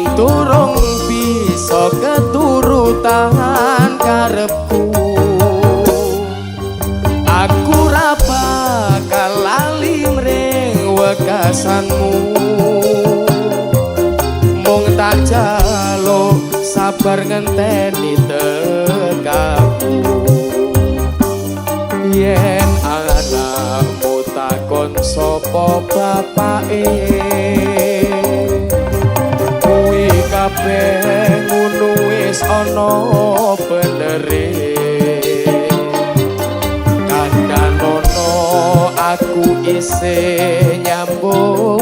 yen turung bisa keturutan karepku aku ra bakal lali mring wekasanmu mung tak jaluk sabar ngenteni tekamu yen anakmu takon sapa bapake kuwi kabeh ngono wis ana benere kandhanono aku isih nyambung